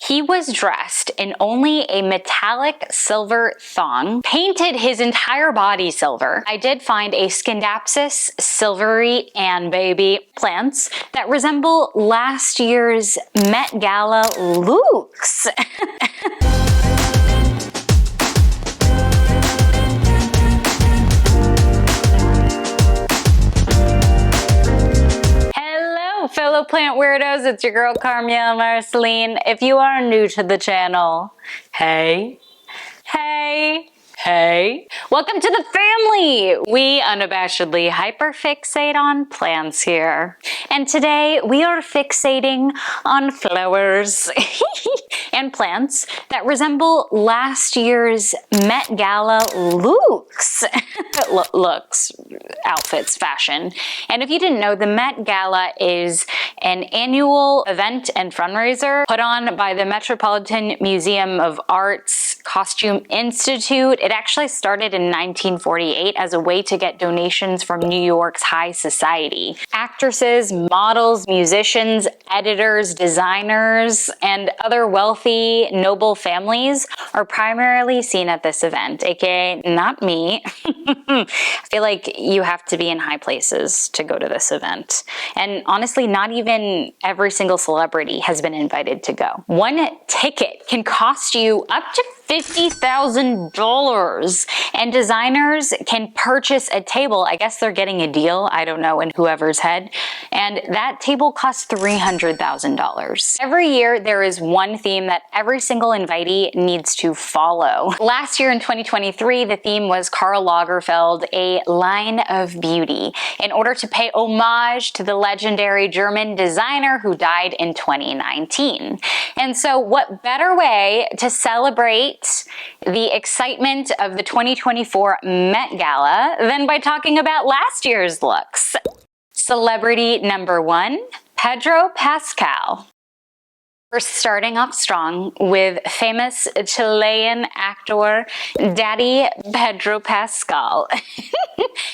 He was dressed in only a metallic silver thong, painted his entire body silver. I did find a Scindapsus silvery and baby plants that resemble last year's Met Gala looks. Fellow plant weirdos, it's your girl Carmel Marceline. If you are new to the channel, hey, welcome to the family. We unabashedly hyperfixate on plants here. And today we are fixating on flowers and plants that resemble last year's Met Gala looks. Looks, outfits, fashion. And if you didn't know, the Met Gala is an annual event and fundraiser put on by the Metropolitan Museum of Art's Costume Institute. It actually started in 1948 as a way to get donations from New York's high society. Actresses, models, musicians, editors, designers, and other wealthy, noble families are primarily seen at this event, aka not me. I feel like you have to be in high places to go to this event. And honestly, not even every single celebrity has been invited to go. One ticket can cost you up to $50,000, and designers can purchase a table. I guess they're getting a deal, I don't know, in whoever's head, and that table costs $300,000. Every year there is one theme that every single invitee needs to follow. Last year in 2023, the theme was Karl Lagerfeld, a line of beauty, in order to pay homage to the legendary German designer who died in 2019. And so what better way to celebrate the excitement of the 2024 Met Gala than by talking about last year's looks. Celebrity number 1, Pedro Pascal. We're starting off strong with famous Chilean actor Daddy Pedro Pascal.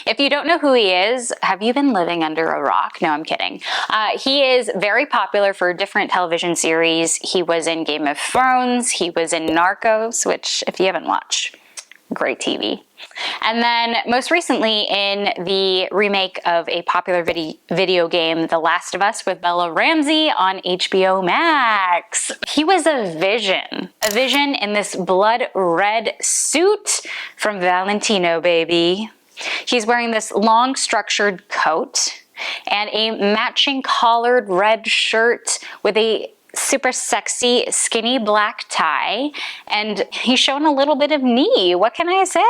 If you don't know who he is, have you been living under a rock? No, I'm kidding. He is very popular for different television series. He was in Game of Thrones, he was in Narcos, which if you haven't watched, great TV. And then most recently in the remake of a popular video game, The Last of Us with Bella Ramsey on HBO Max. He was a vision in this blood red suit from Valentino, baby. He's wearing this long structured coat and a matching collared red shirt with a super sexy skinny black tie, and he's showing a little bit of knee. What can I say?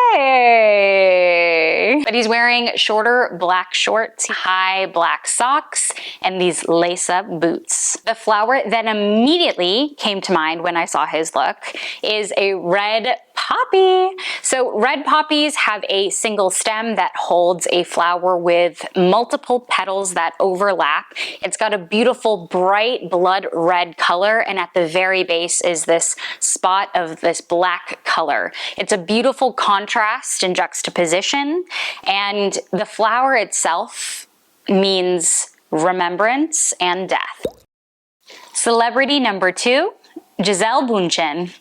But he's wearing shorter black shorts, high black socks, and these lace-up boots. The flower that immediately came to mind when I saw his look is a red poppy. So red poppies have a single stem that holds a flower with multiple petals that overlap. It's got a beautiful bright blood red color, and at the very base is this spot of this black color. It's a beautiful contrast and juxtaposition, and the flower itself means remembrance and death. Celebrity number 2, Giselle Bundchen.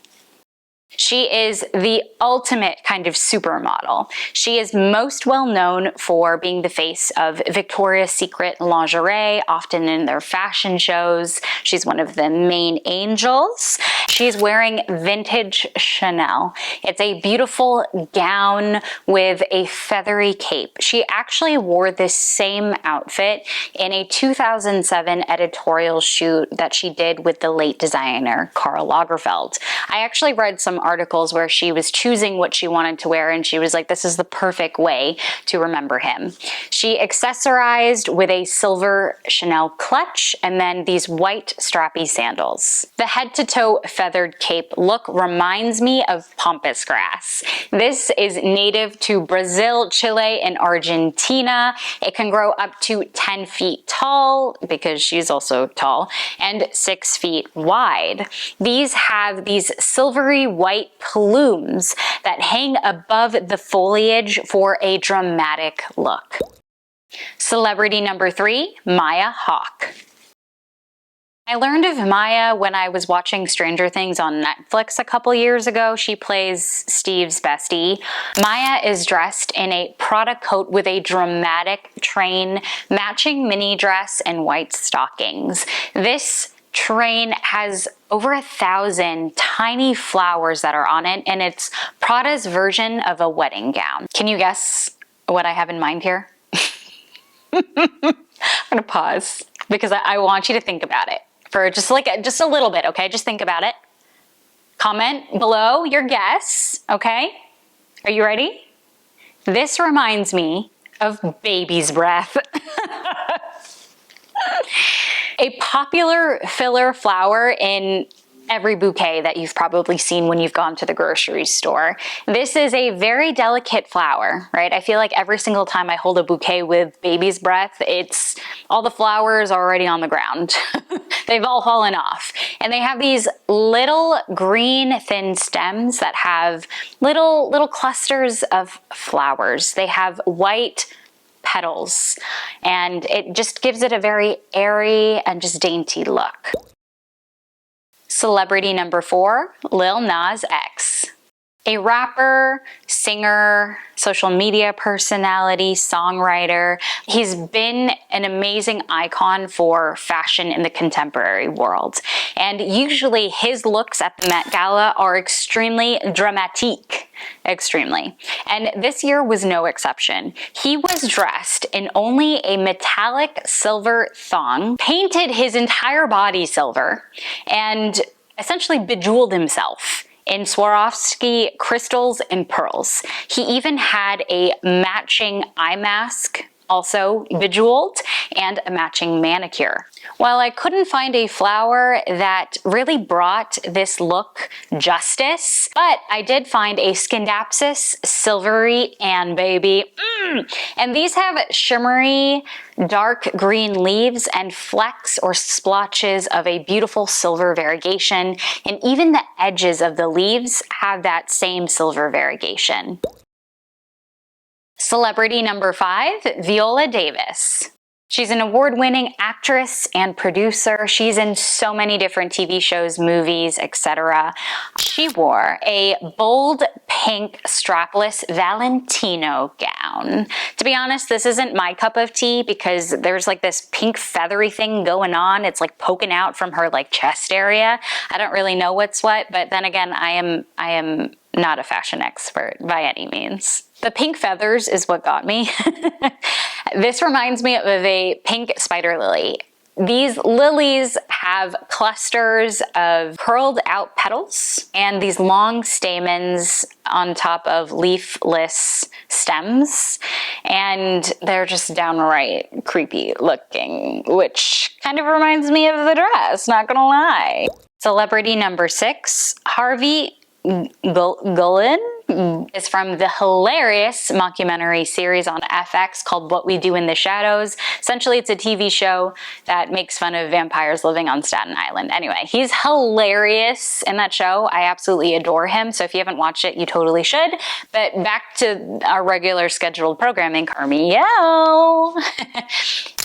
She is the ultimate kind of supermodel. She is most well known for being the face of Victoria's Secret lingerie, often in their fashion shows. She's one of the main angels. She's wearing vintage Chanel. It's a beautiful gown with a feathery cape. She actually wore this same outfit in a 2007 editorial shoot that she did with the late designer Karl Lagerfeld. I actually read some articles where she was choosing what she wanted to wear, and she was like, this is the perfect way to remember him. She accessorized with a silver Chanel clutch and then these white strappy sandals. The head-to-toe feathered cape look reminds me of pampas grass. This is native to Brazil, Chile, and Argentina. It can grow up to 10 feet tall, because she's also tall, and 6 feet wide. These have these silvery white plumes that hang above the foliage for a dramatic look. Celebrity number 3, Hawke. I learned of Maya when I was watching Stranger Things on Netflix a couple years ago. She plays Steve's bestie. Maya is dressed in a Prada coat with a dramatic train, matching mini dress, and white stockings. This train has over 1,000 tiny flowers that are on it, and it's Prada's version of a wedding gown. Can you guess what I have in mind here? I'm gonna pause because I want you to think about it for just a little bit, okay? Just think about it. Comment below your guess, okay? Are you ready? This reminds me of baby's breath. A popular filler flower in every bouquet that you've probably seen when you've gone to the grocery store. This is a very delicate flower, right? I feel like every single time I hold a bouquet with baby's breath, it's all the flowers are already on the ground. They've all fallen off. And they have these little green thin stems that have little clusters of flowers. They have white petals, and it just gives it a very airy and just dainty look. Celebrity number 4, Lil Nas X. A rapper, singer, social media personality, songwriter. He's been an amazing icon for fashion in the contemporary world. And usually his looks at the Met Gala are extremely dramatique. Extremely. And this year was no exception. He was dressed in only a metallic silver thong, painted his entire body silver, and essentially bejeweled himself in Swarovski crystals and pearls. He even had a matching eye mask, also bejeweled, and a matching manicure. While I couldn't find a flower that really brought this look justice, but I did find a Scindapsus silvery and baby. And these have shimmery dark green leaves and flecks or splotches of a beautiful silver variegation, and even the edges of the leaves have that same silver variegation. Celebrity number 5, Viola Davis. She's an award-winning actress and producer. She's in so many different TV shows, movies, etc. She wore a bold pink strapless Valentino gown. To be honest, this isn't my cup of tea because there's like this pink feathery thing going on. It's like poking out from her like chest area. I don't really know what's what, but then again, I am not a fashion expert by any means. The pink feathers is what got me. This reminds me of a pink spider lily. These lilies have clusters of curled out petals and these long stamens on top of leafless stems, and they're just downright creepy looking, which kind of reminds me of the dress, not gonna lie. Celebrity number 6, Harvey G is from the hilarious mockumentary series on FX called What We Do in the Shadows. Essentially, it's a TV show that makes fun of vampires living on Staten Island. Anyway, he's hilarious in that show. I absolutely adore him. So if you haven't watched it, you totally should. But back to our regular scheduled programming, Carmiel.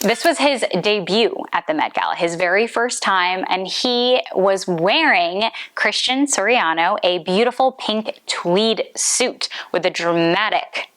This was his debut at the Met Gala, his very first time, and he was wearing Christian Siriano, a beautiful pink tweed suit with a dramatic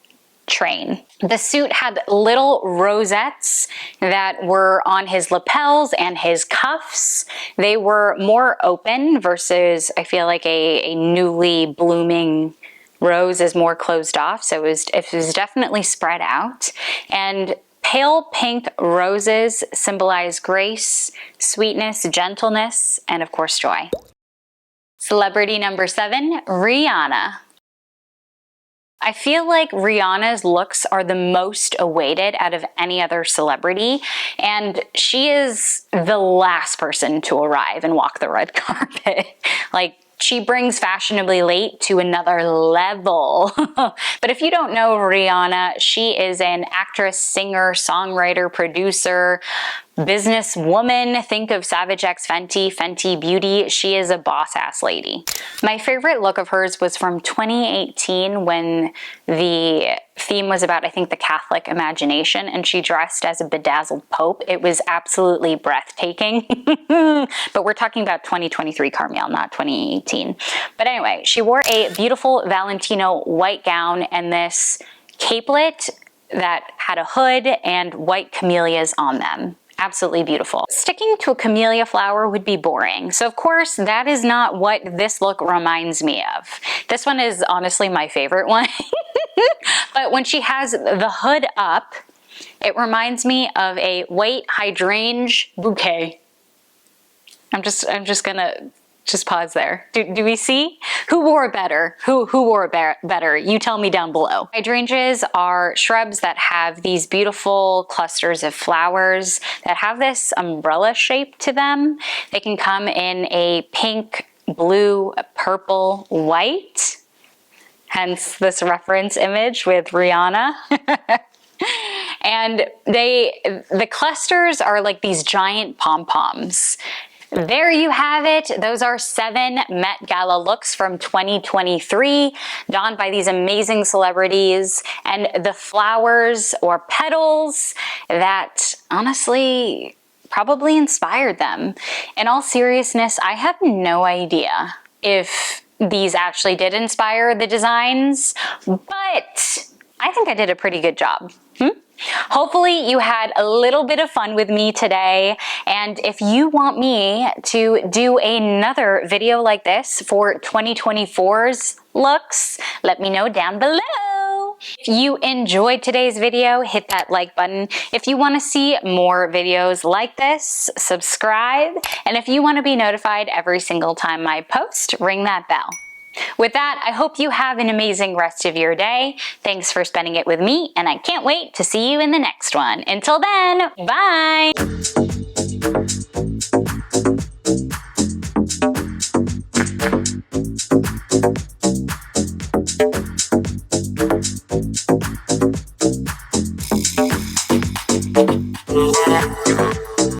train. The suit had little rosettes that were on his lapels and his cuffs. They were more open versus I feel like a newly blooming rose is more closed off, so it was definitely spread out. And pale pink roses symbolize grace, sweetness, gentleness, and of course joy. Celebrity number 7, Rihanna. I feel like Rihanna's looks are the most awaited out of any other celebrity, and she is the last person to arrive and walk the red carpet. Like, she brings fashionably late to another level. But if you don't know Rihanna, she is an actress, singer, songwriter, producer, businesswoman. Think of Savage X Fenty, Fenty Beauty. She is a boss ass lady. My favorite look of hers was from 2018 when the theme was about, I think, the Catholic imagination, and she dressed as a bedazzled pope. It was absolutely breathtaking. But we're talking about 2023 Carmel, not 2018. But anyway, she wore a beautiful Valentino white gown and this capelet that had a hood and white camellias on them. Absolutely beautiful. Sticking to a camellia flower would be boring. So of course, that is not what this look reminds me of. This one is honestly my favorite one. But when she has the hood up, it reminds me of a white hydrangea bouquet. I'm just gonna pause there. Do we see? Who wore it better? Who wore it better? You tell me down below. Hydrangeas are shrubs that have these beautiful clusters of flowers that have this umbrella shape to them. They can come in a pink, blue, purple, white. Hence this reference image with Rihanna. And the clusters are like these giant pom-poms. There you have it. Those are 7 Met Gala looks from 2023, donned by these amazing celebrities, and the flowers or petals that honestly probably inspired them. In all seriousness, I have no idea if these actually did inspire the designs, but I think I did a pretty good job. Hopefully you had a little bit of fun with me today, and if you want me to do another video like this for 2024's looks, let me know down below. If you enjoyed today's video, hit that like button. If you want to see more videos like this, subscribe, and if you want to be notified every single time I post, ring that bell. With that, I hope you have an amazing rest of your day. Thanks for spending it with me, and I can't wait to see you in the next one. Until then, bye!